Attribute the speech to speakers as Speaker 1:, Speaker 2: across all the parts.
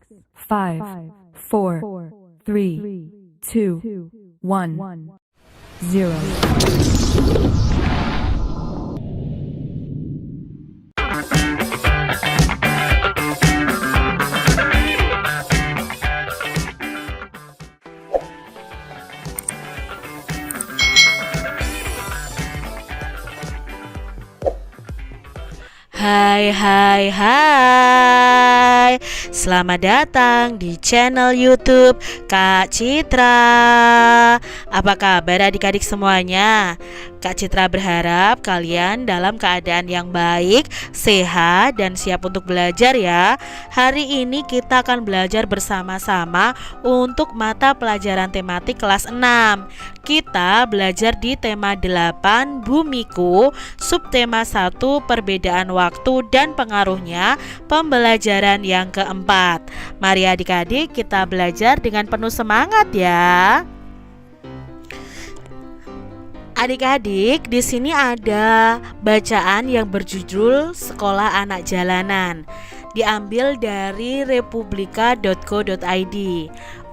Speaker 1: 5, 4, 3, 2, 1, 0.
Speaker 2: Hai, selamat datang di channel YouTube Kak Citra. Apa kabar adik-adik semuanya? Kak Citra berharap kalian dalam keadaan yang baik, sehat, dan siap untuk belajar ya. Hari ini kita akan belajar bersama-sama untuk mata pelajaran tematik kelas 6. Kita belajar di tema 8 Bumiku, subtema 1 perbedaan waktu dan pengaruhnya, pembelajaran yang keempat. Mari adik-adik kita belajar dengan penuh semangat ya. Adik-adik, di sini ada bacaan yang berjudul Sekolah Anak Jalanan. Diambil dari republika.co.id.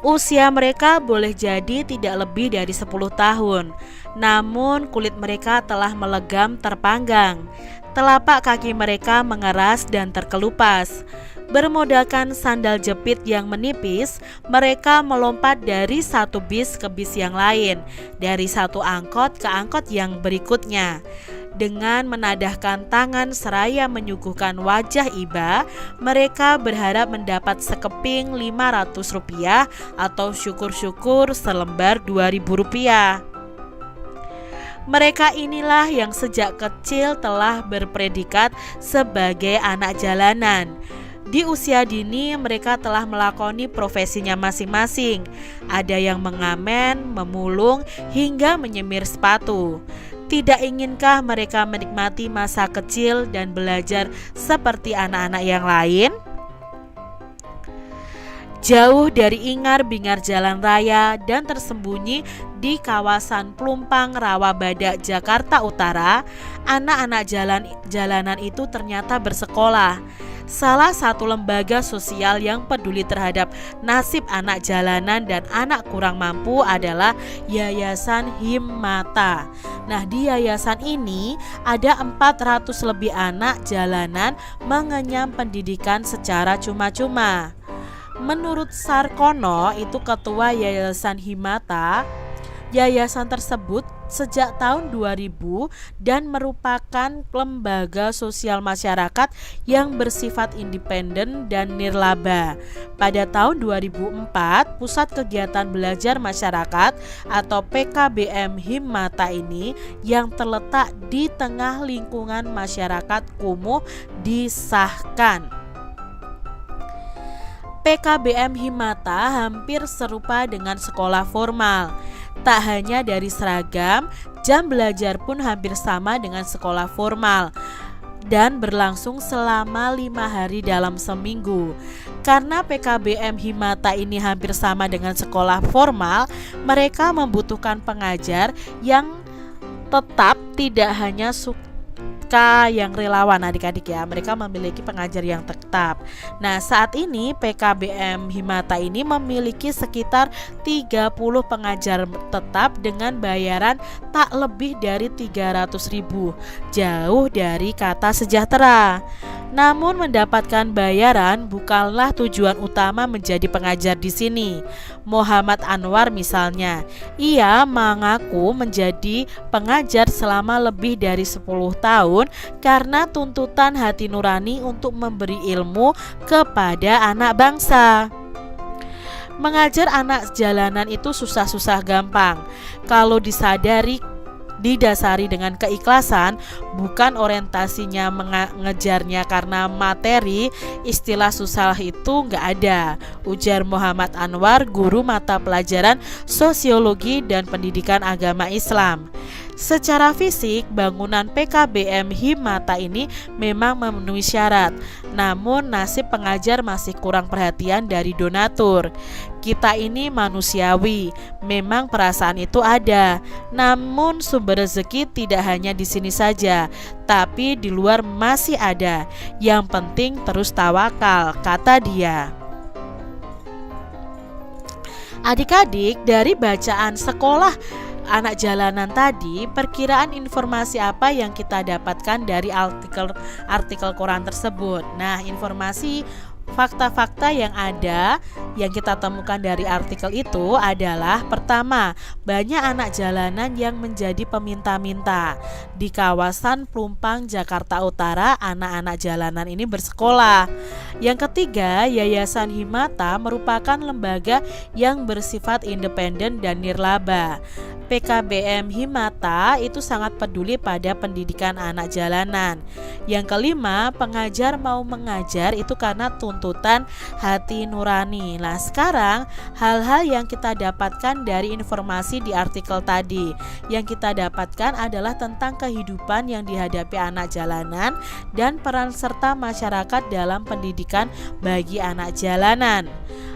Speaker 2: Usia mereka boleh jadi tidak lebih dari 10 tahun. Namun kulit mereka telah melegam terpanggang. Telapak kaki mereka mengeras dan terkelupas. Bermodalkan sandal jepit yang menipis, mereka melompat dari satu bis ke bis yang lain, dari satu angkot ke angkot yang berikutnya. Dengan menadahkan tangan seraya menyuguhkan wajah iba, mereka berharap mendapat sekeping Rp500 atau syukur-syukur selembar Rp2.000. Mereka inilah yang sejak kecil telah berpredikat sebagai anak jalanan. Di usia dini mereka telah melakoni profesinya masing-masing. Ada yang mengamen, memulung, hingga menyemir sepatu. Tidak inginkah mereka menikmati masa kecil dan belajar seperti anak-anak yang lain? Jauh dari ingar-bingar jalan raya dan tersembunyi di kawasan Plumpang, Rawabadak, Jakarta Utara, anak-anak jalanan itu ternyata bersekolah. Salah satu lembaga sosial yang peduli terhadap nasib anak jalanan dan anak kurang mampu adalah Yayasan Himmata. Nah, di yayasan ini ada 400 lebih anak jalanan mengenyam pendidikan secara cuma-cuma. Menurut Sarkono, itu ketua Yayasan Himmata, yayasan tersebut sejak tahun 2000 dan merupakan lembaga sosial masyarakat yang bersifat independen dan nirlaba. Pada tahun 2004, Pusat Kegiatan Belajar Masyarakat atau PKBM Himmata ini yang terletak di tengah lingkungan masyarakat kumuh disahkan. PKBM Himmata hampir serupa dengan sekolah formal. Tak hanya dari seragam, jam belajar pun hampir sama dengan sekolah formal dan berlangsung selama 5 hari dalam seminggu. Karena PKBM Himmata ini hampir sama dengan sekolah formal, mereka membutuhkan pengajar yang tetap, tidak hanya yang relawan adik-adik ya. Mereka memiliki pengajar yang tetap. Nah, saat ini PKBM Himmata ini memiliki sekitar 30 pengajar tetap dengan bayaran tak lebih dari 300.000, jauh dari kata sejahtera. Namun mendapatkan bayaran bukanlah tujuan utama menjadi pengajar di sini. Muhammad Anwar misalnya, ia mengaku menjadi pengajar selama lebih dari 10 tahun karena tuntutan hati nurani untuk memberi ilmu kepada anak bangsa. Mengajar anak jalanan itu susah-susah gampang kalau didasari dengan keikhlasan, bukan orientasinya mengejarnya karena materi. Istilah susah itu nggak ada, ujar Muhammad Anwar, guru mata pelajaran Sosiologi dan Pendidikan Agama Islam. Secara fisik, bangunan PKBM Himmata ini memang memenuhi syarat, namun nasib pengajar masih kurang perhatian dari donatur. Kita ini manusiawi, memang perasaan itu ada, namun sumber rezeki tidak hanya di sini saja, tapi di luar masih ada. Yang penting terus tawakal, kata dia. Adik-adik, dari bacaan sekolah anak jalanan tadi, perkiraan informasi apa yang kita dapatkan dari artikel koran tersebut? Nah, informasi fakta-fakta yang ada yang kita temukan dari artikel itu adalah: pertama, banyak anak jalanan yang menjadi peminta-minta. Di kawasan Pelumpang, Jakarta Utara, anak-anak jalanan ini bersekolah. Yang ketiga, Yayasan Himata merupakan lembaga yang bersifat independen dan nirlaba. PKBM Himata itu sangat peduli pada pendidikan anak jalanan. Yang kelima, pengajar mau mengajar itu karena tuntutan hati nurani. Nah, sekarang hal-hal yang kita dapatkan dari informasi di artikel tadi, yang kita dapatkan adalah tentang kehidupan yang dihadapi anak jalanan dan peran serta masyarakat dalam pendidikan bagi anak jalanan.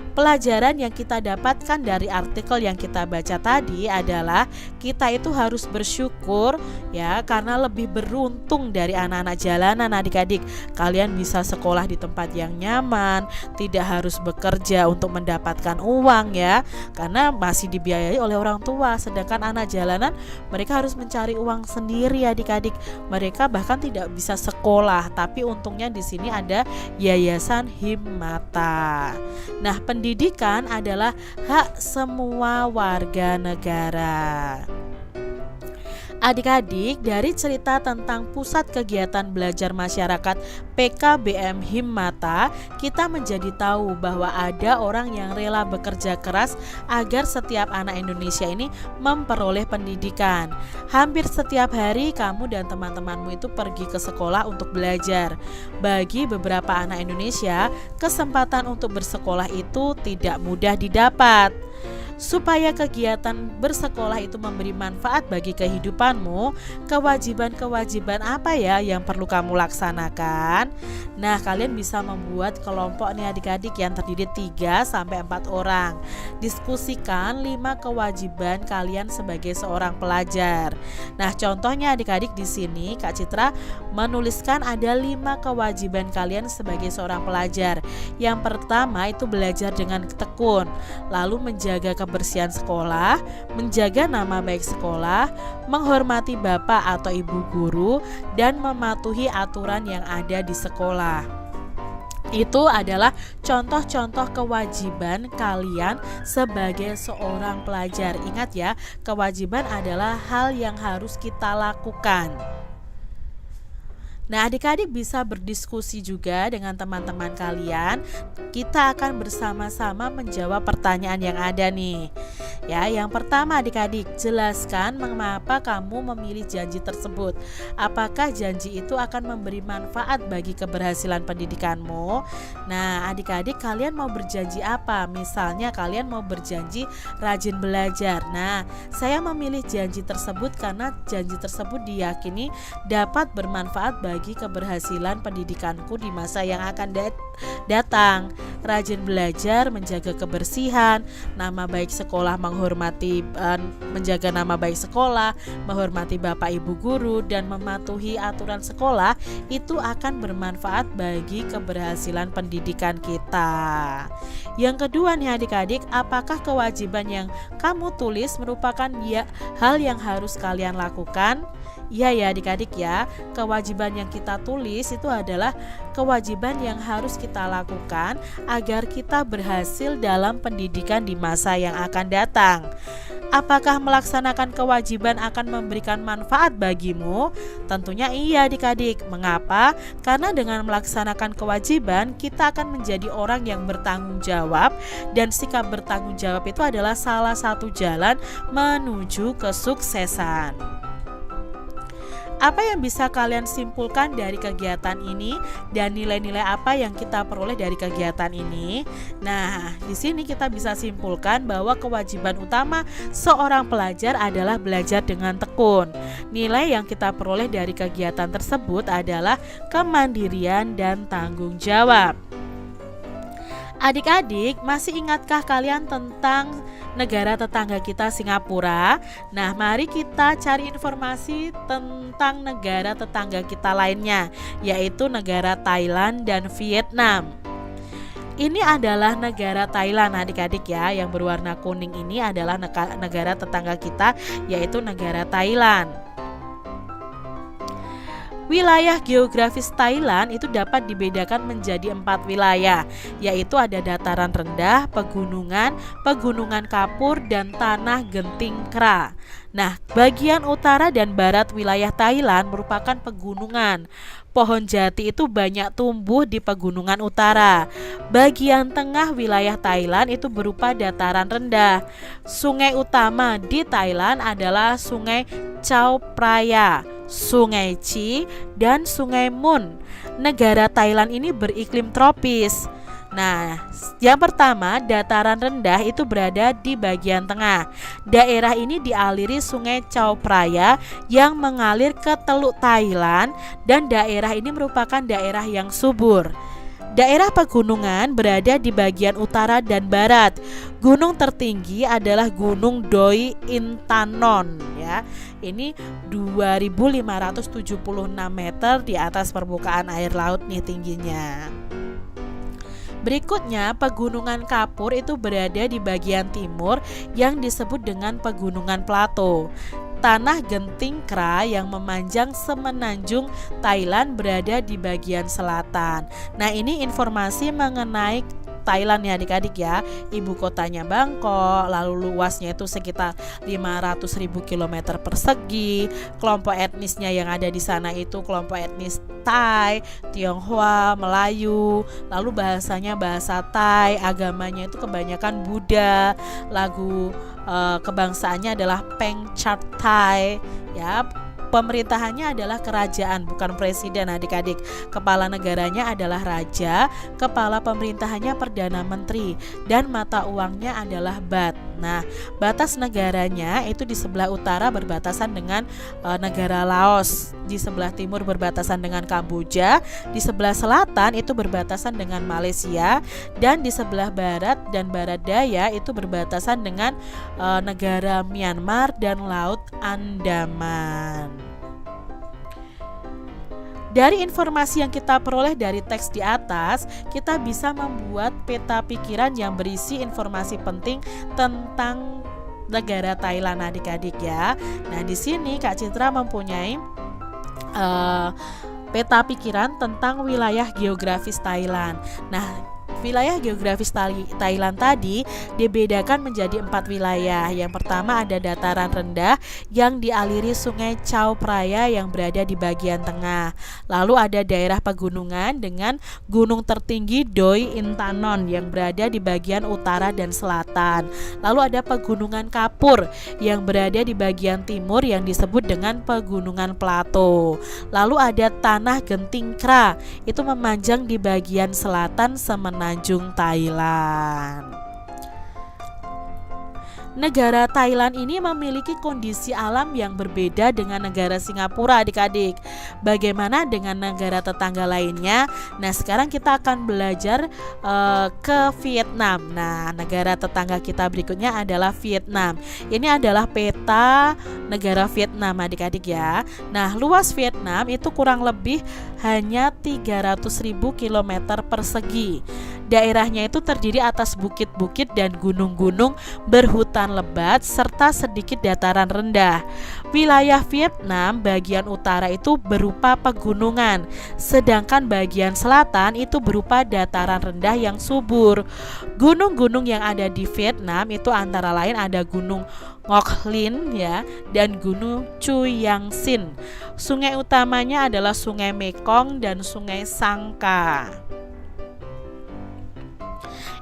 Speaker 2: Pelajaran yang kita dapatkan dari artikel yang kita baca tadi adalah kita itu harus bersyukur ya, karena lebih beruntung dari anak-anak jalanan. Adik-adik, kalian bisa sekolah di tempat yang nyaman, tidak harus bekerja untuk mendapatkan uang ya, karena masih dibiayai oleh orang tua. Sedangkan anak jalanan, mereka harus mencari uang sendiri adik-adik. Mereka bahkan tidak bisa sekolah, tapi untungnya di sini ada Yayasan Himata. Nah, pendidikan adalah hak semua warga negara. Adik-adik, dari cerita tentang Pusat Kegiatan Belajar Masyarakat PKBM Himata, kita menjadi tahu bahwa ada orang yang rela bekerja keras agar setiap anak Indonesia ini memperoleh pendidikan. Hampir setiap hari kamu dan teman-temanmu itu pergi ke sekolah untuk belajar. Bagi beberapa anak Indonesia, kesempatan untuk bersekolah itu tidak mudah didapat. Supaya kegiatan bersekolah itu memberi manfaat bagi kehidupanmu, kewajiban-kewajiban apa ya yang perlu kamu laksanakan? Nah, kalian bisa membuat kelompok nih adik-adik yang terdiri 3-4 orang. Diskusikan 5 kewajiban kalian sebagai seorang pelajar. Nah, contohnya adik-adik di sini Kak Citra menuliskan ada 5 kewajiban kalian sebagai seorang pelajar. Yang pertama itu belajar dengan tekun, lalu menjaga kebersihan sekolah, menjaga nama baik sekolah, menghormati bapak atau ibu guru, dan mematuhi aturan yang ada di sekolah. Itu adalah contoh-contoh kewajiban kalian sebagai seorang pelajar. Ingat ya, kewajiban adalah hal yang harus kita lakukan. Nah, adik-adik bisa berdiskusi juga dengan teman-teman kalian. Kita akan bersama-sama menjawab pertanyaan yang ada nih. Ya, yang pertama adik-adik, jelaskan mengapa kamu memilih janji tersebut. Apakah janji itu akan memberi manfaat bagi keberhasilan pendidikanmu? Nah, adik-adik, kalian mau berjanji apa? Misalnya kalian mau berjanji rajin belajar. Nah, saya memilih janji tersebut karena janji tersebut diyakini dapat bermanfaat bagi keberhasilan pendidikanku di masa yang akan datang. Rajin belajar, menjaga kebersihan, nama baik sekolah, menjaga nama baik sekolah, menghormati bapak ibu guru, dan mematuhi aturan sekolah itu akan bermanfaat bagi keberhasilan pendidikan kita. Yang kedua nih adik-adik, apakah kewajiban yang kamu tulis merupakan hal yang harus kalian lakukan? Iya ya adik-adik ya, kewajiban yang kita tulis itu adalah kewajiban yang harus kita lakukan agar kita berhasil dalam pendidikan di masa yang akan datang. Apakah melaksanakan kewajiban akan memberikan manfaat bagimu? Tentunya iya adik-adik. Mengapa? Karena dengan melaksanakan kewajiban kita akan menjadi orang yang bertanggung jawab, dan sikap bertanggung jawab itu adalah salah satu jalan menuju kesuksesan. Apa yang bisa kalian simpulkan dari kegiatan ini dan nilai-nilai apa yang kita peroleh dari kegiatan ini? Nah, di sini kita bisa simpulkan bahwa kewajiban utama seorang pelajar adalah belajar dengan tekun. Nilai yang kita peroleh dari kegiatan tersebut adalah kemandirian dan tanggung jawab. Adik-adik, masih ingatkah kalian tentang negara tetangga kita Singapura? Nah, mari kita cari informasi tentang negara tetangga kita lainnya, yaitu negara Thailand dan Vietnam. Ini adalah negara Thailand adik-adik ya. Yang berwarna kuning ini adalah negara tetangga kita, yaitu negara Thailand. Wilayah geografis Thailand itu dapat dibedakan menjadi 4 wilayah, yaitu ada dataran rendah, pegunungan, pegunungan kapur, dan tanah genting kera. Nah, bagian utara dan barat wilayah Thailand merupakan pegunungan. Pohon jati itu banyak tumbuh di pegunungan utara. Bagian tengah wilayah Thailand itu berupa dataran rendah. Sungai utama di Thailand adalah Sungai Chao Phraya, Sungai Chi, dan Sungai Mun. Negara Thailand ini beriklim tropis. Nah, yang pertama, dataran rendah itu berada di bagian tengah. Daerah ini dialiri Sungai Chao Phraya yang mengalir ke Teluk Thailand, dan daerah ini merupakan daerah yang subur. Daerah pegunungan berada di bagian utara dan barat. Gunung tertinggi adalah Gunung Doi Intanon ya. Ini 2576 meter di atas permukaan air laut nih tingginya. Berikutnya, Pegunungan Kapur itu berada di bagian timur yang disebut dengan Pegunungan Plato. Tanah genting kera yang memanjang semenanjung Thailand berada di bagian selatan. Nah, ini informasi mengenai Thailand ya adik-adik ya. Ibu kotanya Bangkok, lalu luasnya itu sekitar 500.000 km persegi. Kelompok etnisnya yang ada di sana itu kelompok etnis Thai, Tionghoa, Melayu. Lalu bahasanya bahasa Thai, agamanya itu kebanyakan Buddha. Lagu kebangsaannya adalah Peng Chart Thai ya. Pemerintahannya adalah kerajaan, bukan presiden adik-adik. Kepala negaranya adalah raja, kepala pemerintahannya perdana menteri, dan mata uangnya adalah baht. Nah, batas negaranya itu di sebelah utara berbatasan dengan negara Laos, di sebelah timur berbatasan dengan Kamboja, di sebelah selatan itu berbatasan dengan Malaysia, dan di sebelah barat dan barat daya itu berbatasan dengan negara Myanmar dan Laut Andaman. Dari informasi yang kita peroleh dari teks di atas, kita bisa membuat peta pikiran yang berisi informasi penting tentang negara Thailand adik-adik ya. Nah, di sini Kak Citra mempunyai peta pikiran tentang wilayah geografis Thailand. Nah, wilayah geografis Thailand tadi dibedakan menjadi 4 wilayah. Yang pertama ada dataran rendah yang dialiri Sungai Chao Phraya yang berada di bagian tengah. Lalu ada daerah pegunungan dengan gunung tertinggi Doi Intanon yang berada di bagian utara dan selatan. Lalu ada Pegunungan Kapur yang berada di bagian timur yang disebut dengan Pegunungan Plato. Lalu ada Tanah Genting Kera, itu memanjang di bagian selatan semenanjung Thailand. Negara Thailand ini memiliki kondisi alam yang berbeda dengan negara Singapura adik-adik. Bagaimana dengan negara tetangga lainnya? Nah, sekarang kita akan belajar ke Vietnam. Nah, negara tetangga kita berikutnya adalah Vietnam. Ini adalah peta negara Vietnam adik-adik ya. Nah, luas Vietnam itu kurang lebih hanya 300.000 km persegi. Daerahnya itu terdiri atas bukit-bukit dan gunung-gunung berhutan lebat serta sedikit dataran rendah. Wilayah Vietnam bagian utara itu berupa pegunungan, sedangkan bagian selatan itu berupa dataran rendah yang subur. Gunung-gunung yang ada di Vietnam itu antara lain ada Gunung Ngoc Linh ya dan Gunung Chu Yang Sin. Sungai utamanya adalah Sungai Mekong dan Sungai Sangka.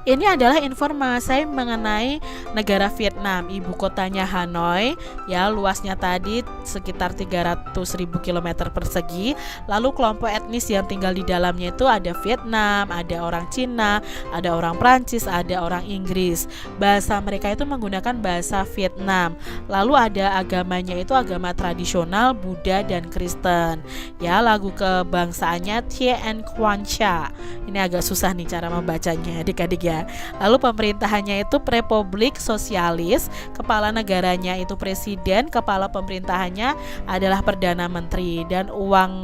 Speaker 2: Ini adalah informasi mengenai negara Vietnam. Ibu kotanya Hanoi, ya luasnya tadi sekitar 300.000 km persegi. Lalu kelompok etnis yang tinggal di dalamnya itu ada Vietnam, ada orang Cina, ada orang Prancis, ada orang Inggris. Bahasa mereka itu menggunakan bahasa Vietnam. Lalu ada agamanya itu agama tradisional Buddha dan Kristen. Ya, lagu kebangsaannya Tie En Quan Cha. Ini agak susah nih cara membacanya adik-adik ya. ya. Lalu pemerintahannya itu Republik Sosialis, kepala negaranya itu presiden, kepala pemerintahannya adalah perdana menteri, dan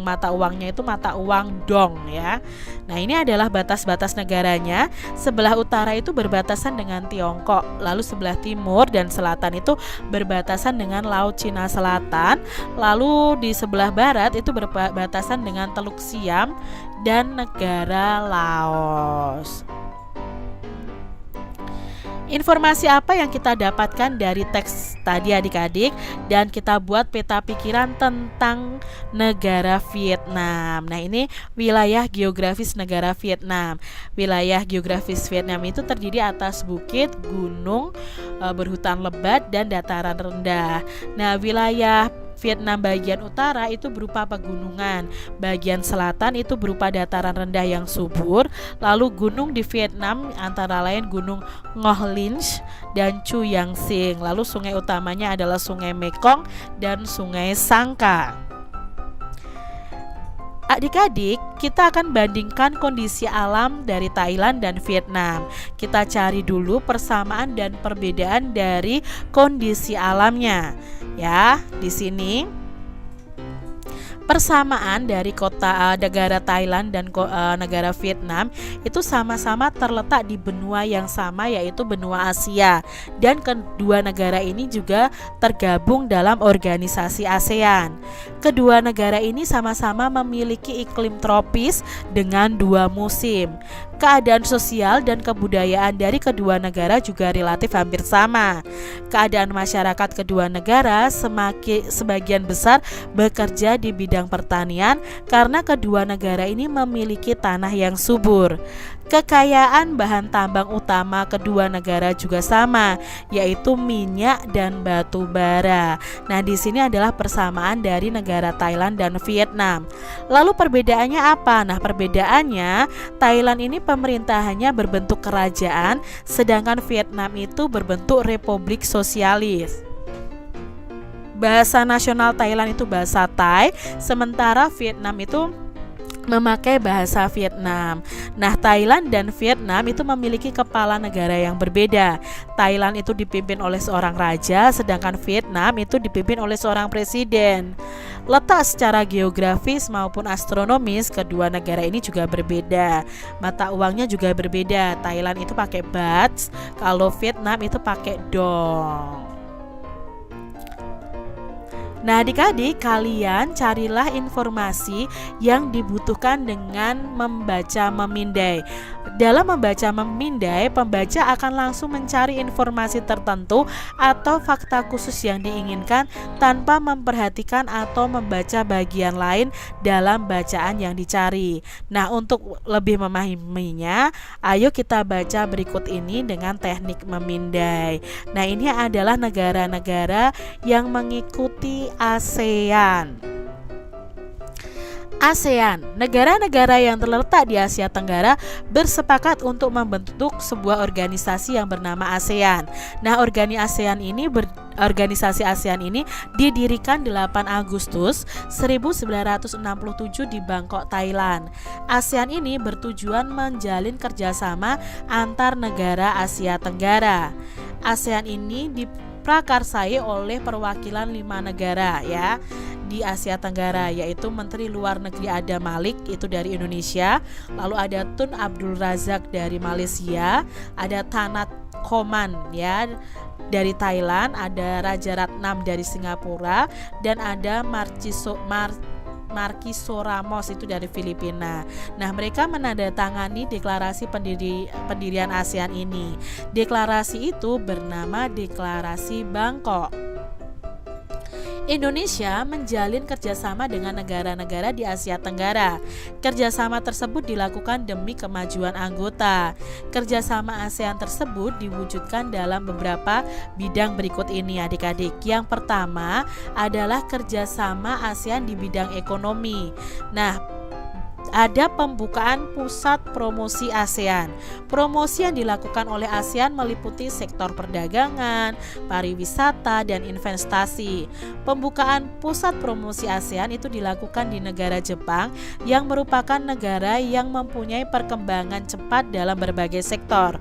Speaker 2: mata uangnya itu mata uang dong ya. Nah, ini adalah batas-batas negaranya. Sebelah utara itu berbatasan dengan Tiongkok, lalu sebelah timur dan selatan itu berbatasan dengan Laut Cina Selatan, lalu di sebelah barat itu berbatasan dengan Teluk Siam dan negara Laos. Informasi apa yang kita dapatkan dari teks tadi adik-adik, dan kita buat peta pikiran tentang negara Vietnam. Nah, ini wilayah geografis negara Vietnam. Wilayah geografis Vietnam itu terdiri atas bukit, gunung, berhutan lebat, dan dataran rendah. Nah, wilayah Vietnam bagian utara itu berupa pegunungan, bagian selatan itu berupa dataran rendah yang subur. Lalu gunung di Vietnam antara lain Gunung Ngoc Linh dan Chu Yang Sing. Lalu sungai utamanya adalah Sungai Mekong dan Sungai Sangka. Adik-adik, kita akan bandingkan kondisi alam dari Thailand dan Vietnam. Kita cari dulu persamaan dan perbedaan dari kondisi alamnya. Ya, di sini persamaan dari negara Thailand dan negara Vietnam itu sama-sama terletak di benua yang sama, yaitu benua Asia, dan kedua negara ini juga tergabung dalam organisasi ASEAN. Kedua negara ini sama-sama memiliki iklim tropis dengan 2 musim. Keadaan sosial dan kebudayaan dari kedua negara juga relatif hampir sama. Keadaan masyarakat kedua negara sebagian besar bekerja di bidang pertanian karena kedua negara ini memiliki tanah yang subur. Kekayaan bahan tambang utama kedua negara juga sama, yaitu minyak dan batu bara. Nah, di sini adalah persamaan dari negara Thailand dan Vietnam. Lalu perbedaannya apa? Nah, perbedaannya Thailand ini pemerintahannya berbentuk kerajaan, sedangkan Vietnam itu berbentuk republik sosialis. Bahasa nasional Thailand itu bahasa Thai, sementara Vietnam itu memakai bahasa Vietnam. Nah, Thailand dan Vietnam itu memiliki kepala negara yang berbeda. Thailand itu dipimpin oleh seorang raja, sedangkan Vietnam itu dipimpin oleh seorang presiden. Letak secara geografis maupun astronomis kedua negara ini juga berbeda. Mata uangnya juga berbeda. Thailand itu pakai baht, kalau Vietnam itu pakai dong. Nah, adik-adik, kalian carilah informasi yang dibutuhkan dengan membaca memindai. Dalam membaca memindai, pembaca akan langsung mencari informasi tertentu atau fakta khusus yang diinginkan tanpa memperhatikan atau membaca bagian lain dalam bacaan yang dicari. Nah, untuk lebih memahaminya, ayo kita baca berikut ini dengan teknik memindai. Nah, ini adalah negara-negara yang mengikuti ASEAN. ASEAN, negara-negara yang terletak di Asia Tenggara bersepakat untuk membentuk sebuah organisasi yang bernama ASEAN. Nah, organisasi ASEAN ini didirikan 8 Agustus 1967 di Bangkok, Thailand. ASEAN ini bertujuan menjalin kerjasama antar negara Asia Tenggara. ASEAN ini diprakarsai oleh perwakilan 5 negara ya di Asia Tenggara, yaitu Menteri Luar Negeri Adam Malik itu dari Indonesia, lalu ada Tun Abdul Razak dari Malaysia, ada Thanat Khoman ya dari Thailand, ada Raja Ratnam dari Singapura, dan ada Marquiso Ramos itu dari Filipina. Nah, mereka menandatangani deklarasi pendirian ASEAN ini. Deklarasi itu bernama Deklarasi Bangkok. Indonesia menjalin kerjasama dengan negara-negara di Asia Tenggara. Kerjasama tersebut dilakukan demi kemajuan anggota. Kerjasama ASEAN tersebut diwujudkan dalam beberapa bidang berikut ini adik-adik. Yang pertama adalah kerjasama ASEAN di bidang ekonomi. Nah, ada pembukaan pusat promosi ASEAN. Promosi yang dilakukan oleh ASEAN meliputi sektor perdagangan, pariwisata, dan investasi. Pembukaan pusat promosi ASEAN itu dilakukan di negara Jepang yang merupakan negara yang mempunyai perkembangan cepat dalam berbagai sektor.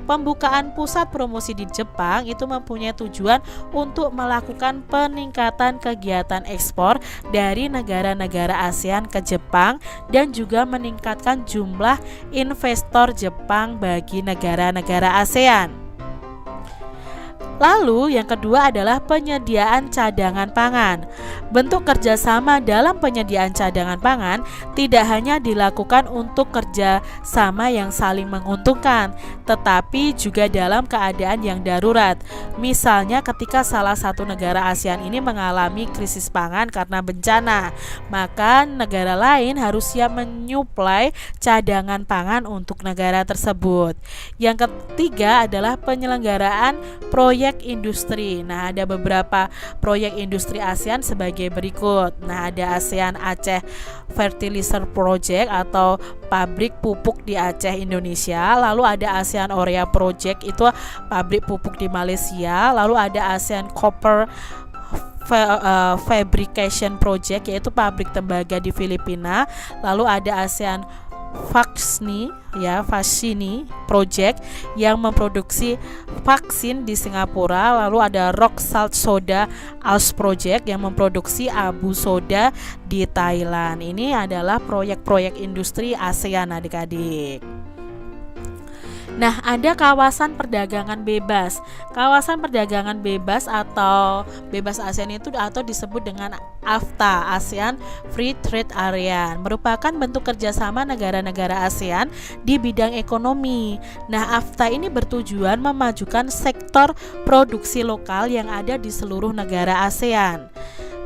Speaker 2: Pembukaan pusat promosi di Jepang itu mempunyai tujuan untuk melakukan peningkatan kegiatan ekspor dari negara-negara ASEAN ke Jepang dan juga meningkatkan jumlah investor Jepang bagi negara-negara ASEAN. Lalu yang kedua adalah penyediaan cadangan pangan. Bentuk kerjasama dalam penyediaan cadangan pangan tidak hanya dilakukan untuk kerjasama yang saling menguntungkan, tetapi juga dalam keadaan yang darurat. Misalnya ketika salah satu negara ASEAN ini mengalami krisis pangan karena bencana, maka negara lain harus siap menyuplai cadangan pangan untuk negara tersebut. Yang ketiga adalah penyelenggaraan proyek industri. Nah, ada beberapa proyek industri ASEAN sebagai berikut. Nah, ada ASEAN Aceh Fertilizer Project atau pabrik pupuk di Aceh, Indonesia. Lalu ada ASEAN Urea Project, itu pabrik pupuk di Malaysia. Lalu ada ASEAN Copper Fabrication Project, yaitu pabrik tembaga di Filipina. Lalu ada ASEAN Vaccini Project yang memproduksi vaksin di Singapura. Lalu ada Rock Salt Soda Als Project yang memproduksi abu soda di Thailand. Ini adalah proyek-proyek industri ASEAN, adik-adik. Nah, ada kawasan perdagangan bebas. Kawasan perdagangan bebas atau bebas ASEAN itu atau disebut dengan AFTA, ASEAN Free Trade Area, merupakan bentuk kerjasama negara-negara ASEAN di bidang ekonomi. Nah, AFTA ini bertujuan memajukan sektor produksi lokal yang ada di seluruh negara ASEAN.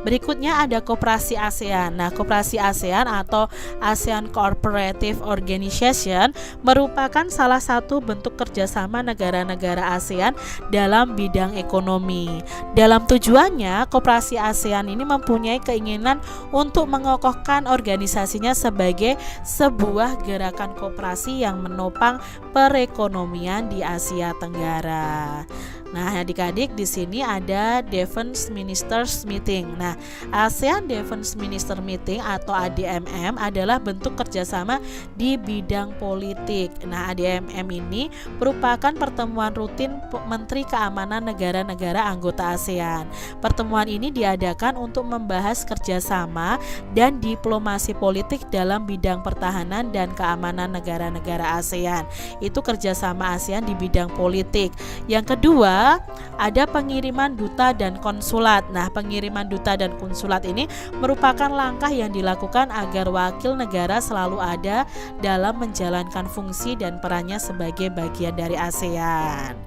Speaker 2: Berikutnya ada Koperasi ASEAN. Nah, Koperasi ASEAN atau ASEAN Cooperative Organization merupakan salah satu bentuk kerjasama negara-negara ASEAN dalam bidang ekonomi. Dalam tujuannya, Koperasi ASEAN ini mempunyai keinginan untuk mengokohkan organisasinya sebagai sebuah gerakan koperasi yang menopang perekonomian di Asia Tenggara. Nah, adik-adik, di sini ada Defense Ministers Meeting. Nah, ASEAN Defense Minister Meeting atau ADMM adalah bentuk kerjasama di bidang politik. Nah, ADMM ini merupakan pertemuan rutin Menteri Keamanan negara-negara anggota ASEAN. Pertemuan ini diadakan untuk membahas kerjasama dan diplomasi politik dalam bidang pertahanan dan keamanan negara-negara ASEAN. Itu kerjasama ASEAN di bidang politik. Yang kedua, ada pengiriman duta dan konsulat. Nah, pengiriman duta dan konsulat ini merupakan langkah yang dilakukan agar wakil negara selalu ada dalam menjalankan fungsi dan perannya sebagai bagian dari ASEAN.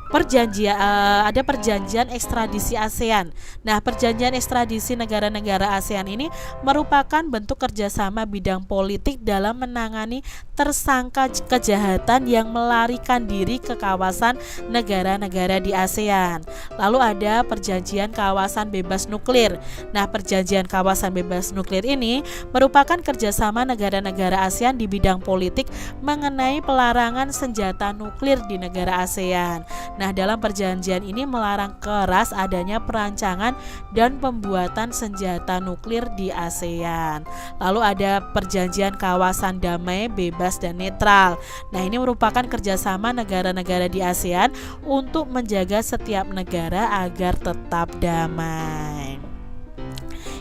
Speaker 2: Ada perjanjian ekstradisi ASEAN. Nah, perjanjian ekstradisi negara-negara ASEAN ini merupakan bentuk kerjasama bidang politik dalam menangani tersangka kejahatan yang melarikan diri ke kawasan negara-negara di ASEAN. Lalu ada perjanjian kawasan bebas nuklir. Nah, perjanjian kawasan bebas nuklir ini merupakan kerjasama negara-negara ASEAN di bidang politik mengenai pelarangan senjata nuklir di negara ASEAN. Nah, dalam perjanjian ini melarang keras adanya perancangan dan pembuatan senjata nuklir di ASEAN. Lalu ada perjanjian kawasan damai, bebas, dan netral. Nah, ini merupakan kerjasama negara-negara di ASEAN untuk menjaga setiap negara agar tetap damai.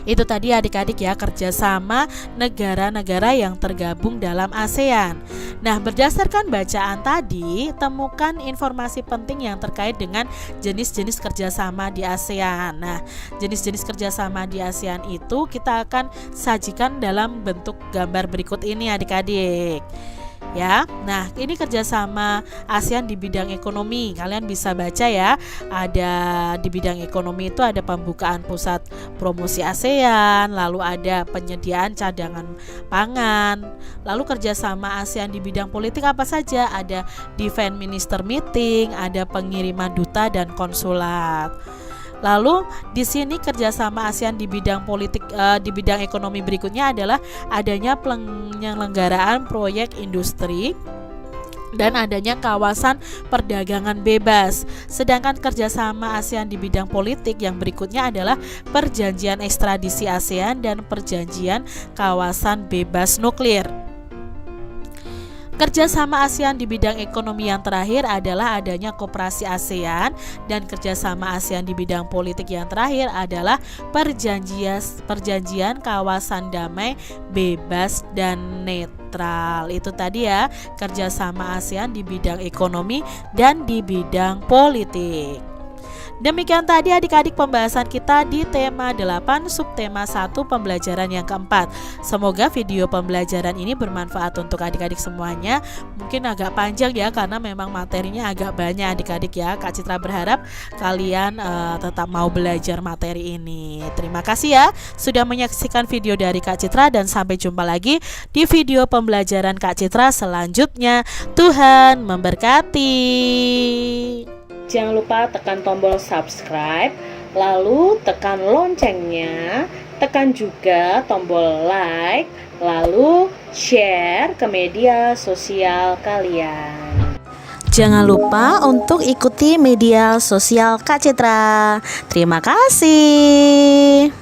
Speaker 2: Itu tadi adik-adik ya, kerjasama negara-negara yang tergabung dalam ASEAN. Nah, berdasarkan bacaan tadi, temukan informasi penting yang terkait dengan jenis-jenis kerjasama di ASEAN. Nah, jenis-jenis kerjasama di ASEAN itu kita akan sajikan dalam bentuk gambar berikut ini adik-adik. Ya, nah ini kerjasama ASEAN di bidang ekonomi. Kalian bisa baca ya, ada di bidang ekonomi itu ada pembukaan pusat promosi ASEAN, lalu ada penyediaan cadangan pangan. Lalu kerjasama ASEAN di bidang politik apa saja? Ada Defense Minister Meeting, ada pengiriman duta dan konsulat. Lalu di sini kerjasama ASEAN di bidang politik, di bidang ekonomi berikutnya adalah adanya penyelenggaraan proyek industri dan adanya kawasan perdagangan bebas. Sedangkan kerjasama ASEAN di bidang politik yang berikutnya adalah perjanjian ekstradisi ASEAN dan perjanjian kawasan bebas nuklir. Kerjasama ASEAN di bidang ekonomi yang terakhir adalah adanya koperasi ASEAN, dan kerjasama ASEAN di bidang politik yang terakhir adalah perjanjian kawasan damai, bebas, dan netral. Itu tadi ya, kerjasama ASEAN di bidang ekonomi dan di bidang politik. Demikian tadi adik-adik pembahasan kita di tema 8 subtema 1 pembelajaran yang keempat. Semoga video pembelajaran ini bermanfaat untuk adik-adik semuanya. Mungkin agak panjang ya karena memang materinya agak banyak adik-adik ya. Kak Citra berharap kalian tetap mau belajar materi ini. Terima kasih ya sudah menyaksikan video dari Kak Citra, dan sampai jumpa lagi di video pembelajaran Kak Citra selanjutnya. Tuhan memberkati. Jangan lupa tekan tombol subscribe, lalu tekan loncengnya, tekan juga tombol like, lalu share ke media sosial kalian.
Speaker 3: Jangan lupa untuk ikuti media sosial Kak Citra. Terima kasih.